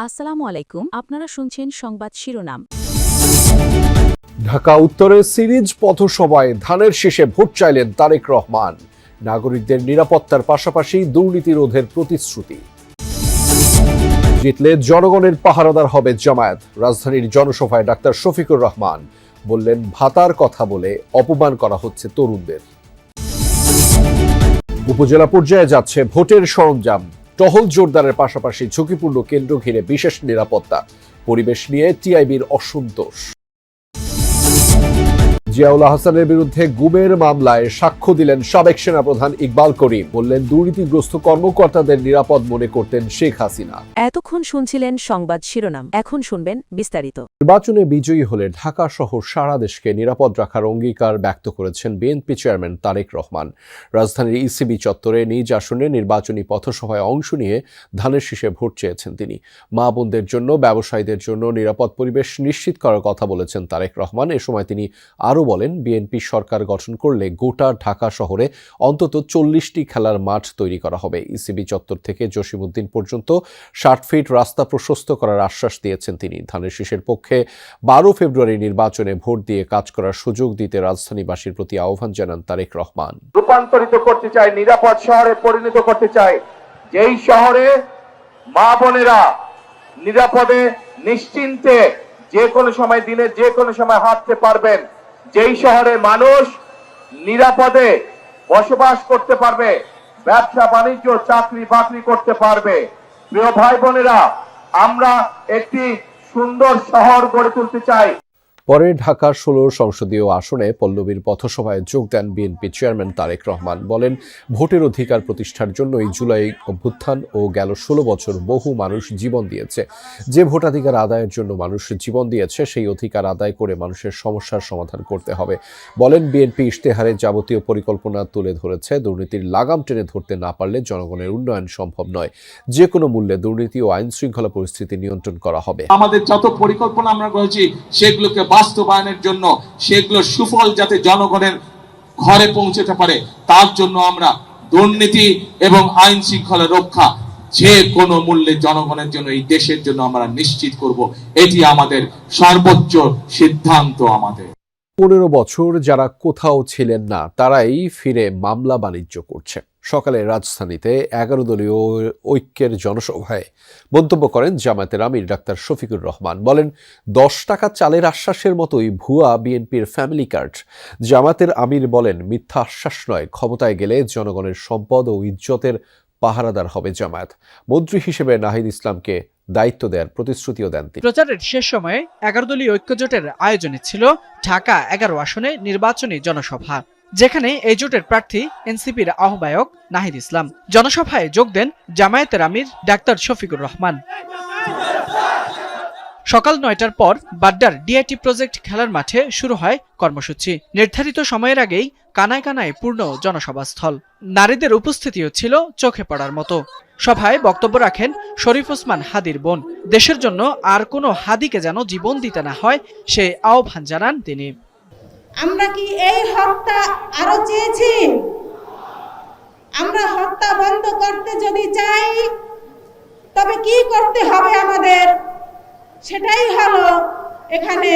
আসসালামু আলাইকুম, আপনারা শুনছেন সংবাদ শিরোনাম। ঢাকা উত্তরে সিরিজ পথসভায় ধানের শীষে ভোট চাইলেন তারেক রহমান। নাগরিকদের নিরাপত্তার পাশাপাশি দুর্নীতি রোধের প্রতিশ্রুতি। জিতলে জনগণের পাহারাদার হবে জামায়াত। রাজধানীর জনসভায় ডাক্তার শফিকুর রহমান বললেন, ভাতার কথা বলে অপমান করা হচ্ছে তরুণদের। উপজেলা পর্যায়ে যাচ্ছে ভোটের সরঞ্জাম। টহল জোরদারের পাশাপাশি ঝুঁকিপূর্ণ কেন্দ্র ঘিরে বিশেষ নিরাপত্তা। পরিবেশ নিয়ে টিআইবির অসন্তোষ। জিয়াউল হাসানের বিরুদ্ধে গুমের মামলায় সাক্ষ্য দিলেন সাবেক সেনাপ্রধান ইকবাল করিম। বললেন, দুর্নীতিগ্রস্ত কর্মকর্তাদের নিরাপদ মনে করতেন শেখ হাসিনা। এতক্ষণ শুনছিলেন সংবাদ শিরোনাম, এখন শুনবেন বিস্তারিত। নির্বাচনে বিজয়ী হলে ঢাকা সহ সারা দেশকে নিরাপদ রাখার অঙ্গীকার ব্যক্ত করেছেন বিএনপি চেয়ারম্যান তারেক রহমান। রাজধানীর ইসিবি চত্বরে নিজ আসনে নির্বাচনী পথসভায় অংশ নিয়ে ধানের শীষে ভোট চেয়েছেন তিনি। মা বোনদের জন্য, ব্যবসায়ীদের জন্য নিরাপদ পরিবেশ নিশ্চিত করার কথা বলেছেন তারেক রহমান। এ সময় তিনি আরও বলেন, বিএনপি সরকার গঠন করলে গোটা ঢাকা শহরে অন্তত 40টি খেলার মাঠ তৈরি করা হবে। ইসিবি চত্বর থেকে জসিমউদ্দিন পর্যন্ত 60 ফিট রাস্তা প্রশস্ত করার আশ্বাস দিয়েছেন তিনি। ধানের শীষের পক্ষে 12 ফেব্রুয়ারি নির্বাচনে ভোট দিয়ে কাজ করার সুযোগ দিতে রাজধানীবাসীর প্রতি আহ্বান জানান তারেক রহমান। রূপান্তরিত করতে চাই, নিরাপদ শহরে পরিণত করতে চাই, যেই শহরে মা বোনেরা নিরাপদে নিশ্চিন্তে যে কোনো সময়, দিনের যে কোনো সময় হাঁটতে পারবেন, যেই শহরে মানুষ নিরাপদে বসবাস করতে পারবে, ব্যবসা বাণিজ্য, চাকরি বাকরি করতে পারবে। প্রিয় ভাই বোনেরা, আমরা একটি সুন্দর শহর গড়ে তুলতে চাই। পরে ঢাকার 16 সংসদীয় আসনে পল্লবীর পথসভায় যোগ দেন বিএনপি চেয়ারম্যান তারেক রহমান। বলেন, ভোটের অধিকার প্রতিষ্ঠার জন্যই জুলাই অভ্যুত্থান ও গেল 16 বছর বহু মানুষ জীবন দিয়েছে। যে ভোটাধিকার আদায়ের জন্য মানুষ জীবন দিয়েছে, সেই অধিকার আদায় করে মানুষের সমস্যার সমাধান করতে হবে। বলেন, বিএনপি ইশতেহারে যাবতীয় পরিকল্পনা তুলে ধরেছে। দুর্নীতির লাগাম টেনে ধরতে না পারলে জনগণের উন্নয়ন সম্ভব নয়। যে কোনো মূল্যে দুর্নীতি ও আইন শৃঙ্খলা পরিস্থিতি নিয়ন্ত্রণ করা হবে। আমাদের যত পরিকল্পনা আমরা করেছি, সেগুলোকে বাস্তবায়নের জন্য, সেগুলো সুফল যাতে জনগণের ঘরে পৌঁছতে পারে, তার জন্য আমরা দুর্নীতি এবং আইন শৃঙ্খলা রক্ষা যে কোনো মূল্যে জনগণের জন্য, এই দেশের জন্য আমরা নিশ্চিত করব। এটি আমাদের সর্বোচ্চ সিদ্ধান্ত। আমাদের 15 বছর যারা কোথাও ছিলেন না, তারাই ফিরে মামলা বাণিজ্য করছে। সকালে রাজধানীতে 11 দলীয় ঐক্যের জনসভায় মন্তব্য করেন জামায়াতের আমির ডাক্তার শফিকুর রহমান। বলেন, 10 টাকা চালের আশ্বাসের মতোই ভুয়া বিএনপির ফ্যামিলি কার্ড। জামায়াতের আমির বলেন, মিথ্যা আশ্বাস নয়, ক্ষমতায় গেলে জনগণের সম্পদ ও ইজ্জতের পাহারাদার হবে জামায়াত। মন্ত্রী হিসেবে নাহিদ ইসলামকে দায়িত্ব দেওয়ার প্রতিশ্রুতিও দেন তিনি। প্রচারের শেষ সময়ে 11 দলীয় ঐক্যজোটের আয়োজনে ছিল ঢাকা 11 আসনে নির্বাচনী জনসভা, যেখানে এই জোটের প্রার্থী এনসিপির আহ্বায়ক নাহিদ ইসলাম। জনসভায় যোগ দেন জামায়াতের আমির ডাক্তার শফিকুর রহমান। সকাল 9টার পর বাড্ডার ডিআইটি প্রজেক্ট খেলার মাঠে শুরু হয় কর্মসূচি। নির্ধারিত সময়ের আগেই কানায় কানায় পূর্ণ জনসভাস্থল। নারীদের উপস্থিতিও ছিল চোখে পড়ার মতো। সভায় বক্তব্য রাখেন শরীফ ওসমান হাদির বোন। দেশের জন্য আর কোনো হাদিকে যেন জীবন দিতে না হয়, সে আহ্বান জানান তিনি। আমরা কি এই হত্যা আরো চেয়েছি? আমরা হত্যা বন্ধ করতে যদি চাই, তবে কি করতে হবে আমাদের? সেটাই হলো এখানে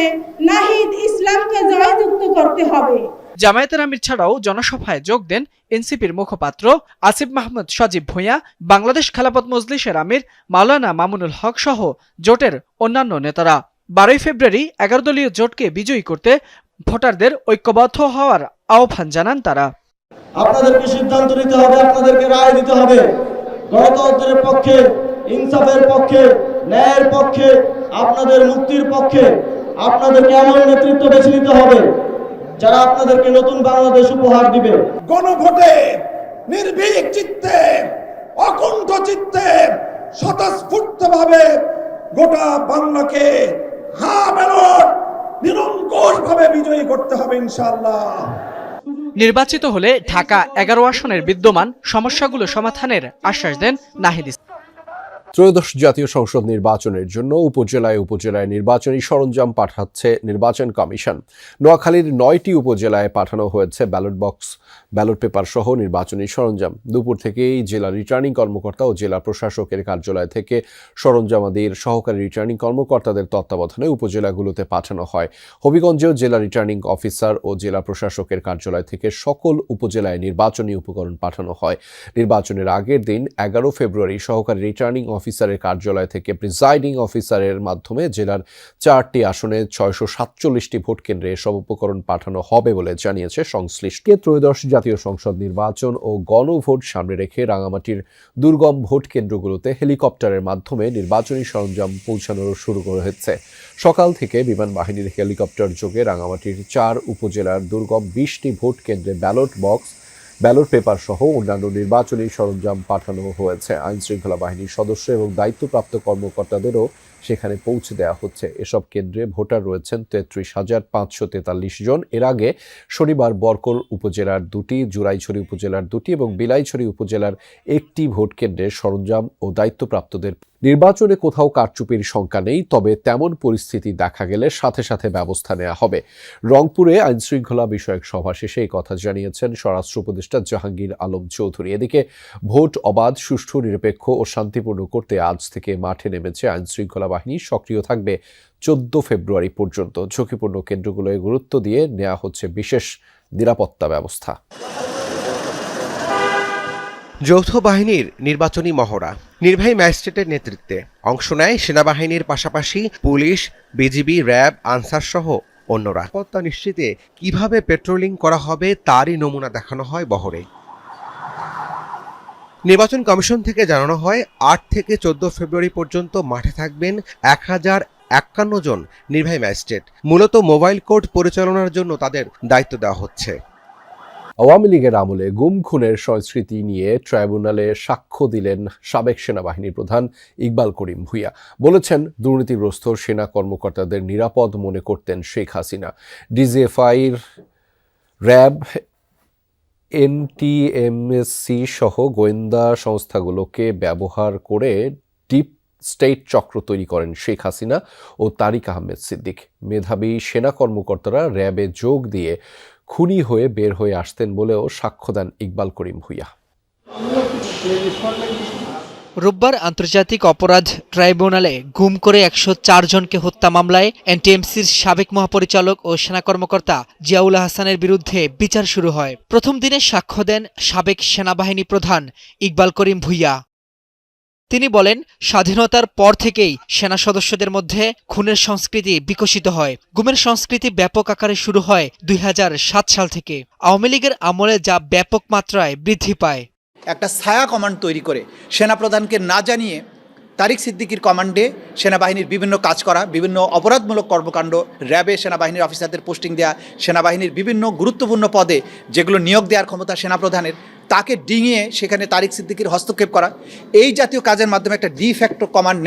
নাহিদ ইসলামকে জয়যুক্ত করতে হবে। জামায়াতের আমির ছাড়াও জনসভায় যোগ দেন এনসিপির মুখপাত্র আসিফ মাহমুদ সজীব ভূঁইয়া, বাংলাদেশ খেলাফত মজলিসের আমির মাওলানা মামুনুল হক সহ জোটের অন্যান্য নেতারা। 12 ফেব্রুয়ারি 11 দলীয় জোটকে বিজয়ী করতে ভোটারদের ঐক্যবদ্ধ হওয়ার আহ্বান জানান তারা। আপনাদেরকে সিদ্ধান্ত নিতে হবে, আপনাদেরকে রায় দিতে হবে। গণতন্ত্রের পক্ষে, ইনসাফের পক্ষে, ন্যায়ের পক্ষে, আপনাদের মুক্তির পক্ষে আপনাদেরকে এমন নেতৃত্ব বেছে নিতে হবে যারা আপনাদেরকে নতুন বাংলাদেশ উপহার দিবে। গণভোটে নির্ভীক চিত্তে, অকুণ্ঠ চিত্তে, স্বতঃস্ফূর্তভাবে গোটা বাংলাকে নিরঙ্কুশভাবে বিজয়ী করতে হবে ইনশাআল্লাহ। নির্বাচিত হলে ঢাকা 11 আসনের বিদ্যমান সমস্যাগুলো সমাধানের আশ্বাস দেন নাহিদ ইসলাম। ত্রয়োদশ জাতীয় সংসদ নির্বাচনের জন্য উপজেলায় নির্বাচনী সরঞ্জাম পাঠাচ্ছে নির্বাচন কমিশন। নোয়াখালীর 9টি উপজেলায় পাঠানো হয়েছে ব্যালট বক্স, ব্যালট পেপার সহ নির্বাচনী সরঞ্জাম। দুপুর থেকেই জেলা রিটার্নিং কর্মকর্তা ও জেলা প্রশাসকের কার্যালয় থেকে সরঞ্জামাদির সহকারী রিটার্নিং কর্মকর্তাদের তত্ত্বাবধানে উপজেলাগুলোতে পাঠানো হয়। হবিগঞ্জেও জেলা রিটার্নিং অফিসার ও জেলা প্রশাসকের কার্যালয় থেকে সকল উপজেলায় নির্বাচনী উপকরণ পাঠানো হয়। নির্বাচনের আগের দিন 11 ফেব্রুয়ারি সহকারী রিটার্নিং অফিসারের কার্যালয় থেকে প্রিজাইডিং অফিসারের মাধ্যমে জেলার 4টি আসনে 647টি ভোট কেন্দ্রে এসব উপকরণ পাঠানো হবে বলে জানিয়েছে সংশ্লিষ্ট। ত্রয়োদশ জাতীয় সংসদ নির্বাচন ও গণভোট সামনে রেখে রাঙামাটির দুর্গম ভোট কেন্দ্রগুলোতে হেলিকপ্টারের মাধ্যমে নির্বাচনী সরঞ্জাম পৌঁছানো শুরু করা হচ্ছে। সকাল থেকে বিমান বাহিনীর হেলিকপ্টার যোগে রাঙামাটির 4 উপজেলার দুর্গম 20টি ভোট কেন্দ্রে ব্যালট বক্স, ব্যালট পেপার সহ অন্যান্য নির্বাচনী সরঞ্জাম পাঠানো হয়েছে। আইনশৃঙ্খলা বাহিনীর সদস্য এবং দায়িত্বপ্রাপ্ত কর্মকর্তাদেরও সেখানে পৌঁছে দেওয়া হচ্ছে। এসব কেন্দ্রে ভোটার রয়েছেন 33,543 জন। এর আগে শনিবার বরকল উপজেলার 2টি, জুরাইছড়ি উপজেলার 2টি এবং বিলাইছড়ি উপজেলার 1টি ভোট কেন্দ্রে সরঞ্জাম ও দায়িত্বপ্রাপ্তদের নির্বাচনে কোথাও কারচুপির শঙ্কা নেই, তবে তেমন পরিস্থিতি দেখা গেলে সাথে সাথে ব্যবস্থা নেওয়া হবে। রংপুরে আইনশৃঙ্খলা বিষয়ক সভা শেষে এই কথা জানিয়েছেন স্বরাষ্ট্র উপদেষ্টা জাহাঙ্গীর আলম চৌধুরী। এদিকে ভোট অবাধ, সুষ্ঠু, নিরপেক্ষ ও শান্তিপূর্ণ করতে আজ থেকে মাঠে নেমেছে আইনশৃঙ্খলা বাহিনী। সক্রিয় থাকবে 14 ফেব্রুয়ারি পর্যন্ত। ঝুঁকিপূর্ণ কেন্দ্রগুলোয় গুরুত্ব দিয়ে নেওয়া হচ্ছে বিশেষ নিরাপত্তা ব্যবস্থা। যৌথ বাহিনীর নির্বাচনী মহড়া নির্বাহী ম্যাজিস্ট্রেটের নেতৃত্বে অংশ নেয় সেনাবাহিনীর পাশাপাশি পুলিশ, বিজিবি, র্যাব, আনসার সহ অন্যরা। নিরাপত্তা নিশ্চিতে কিভাবে পেট্রোলিং করা হবে তারই নমুনা দেখানো হয় বহরে। নির্বাচন কমিশন থেকে জানানো হয় 8 থেকে 14 ফেব্রুয়ারি পর্যন্ত মাঠে থাকবেন 1051 জন নির্বাহী ম্যাজিস্ট্রেট। মূলত মোবাইল কোর্ট পরিচালনার জন্য তাদের দায়িত্ব দেওয়া হচ্ছে। আওয়ামী লীগের আমলে গুম খুনের সংস্কৃতি নিয়ে ট্রাইব্যুনালে সাক্ষ্য দিলেন সাবেক সেনাবাহিনী প্রধান ইকবাল করিম ভূঁইয়া। বলেছেন, দুর্নীতিগ্রস্ত সেনা কর্মকর্তাদের নিরাপদ মনে করতেন শেখ হাসিনা। ডিজিএফআইর, র্যাব, এনটিএমএসসি সহ গোয়েন্দা সংস্থাগুলোকে ব্যবহার করে ডিপ স্টেট চক্র তৈরি করেন শেখ হাসিনা ও তারিক আহমেদ সিদ্দিক। মেধাবী সেনা কর্মকর্তারা র্যাবে যোগ দিয়ে খুনি হয়ে বের হয়ে আসতেন বলেও সাক্ষ্য দেন ইকবাল করিম ভূঁইয়া। রোববার আন্তর্জাতিক অপরাধ ট্রাইব্যুনালে গুম করে 104 জনকে হত্যা মামলায় এনটিএমসির সাবেক মহাপরিচালক ও সেনা কর্মকর্তা জিয়াউল হাসানের বিরুদ্ধে বিচার শুরু হয়। প্রথম দিনে সাক্ষ্য দেন সাবেক সেনাবাহিনী প্রধান ইকবাল করিম ভূঁইয়া। তিনি বলেন, স্বাধীনতার পর থেকেই সেনা সদস্যদের মধ্যে খুনের সংস্কৃতি বিকশিত হয়। গুমের সংস্কৃতি ব্যাপক আকারে শুরু হয় 2007 সাল থেকে। আওয়ামী লীগের আমলে যা ব্যাপক মাত্রায় বৃদ্ধি পায়। একটা ছায়া কমান্ড তৈরি করে সেনাপ্রধানকে না জানিয়ে তারিক সিদ্দিকির কমান্ডে সেনাবাহিনীর বিভিন্ন কাজ করা, বিভিন্ন অপরাধমূলক কর্মকাণ্ড, র্যাবে সেনাবাহিনীর অফিসারদের পোস্টিং দেওয়া, সেনাবাহিনীর বিভিন্ন গুরুত্বপূর্ণ পদে যেগুলো নিয়োগ দেওয়ার ক্ষমতা সেনাপ্রধানের, তাকে ডিঙিয়ে সেখানে তারিক সিদ্দিকির হস্তক্ষেপ করা, এই জাতীয় কাজের মাধ্যমে একটা ডি ফ্যাক্টো কমান্ড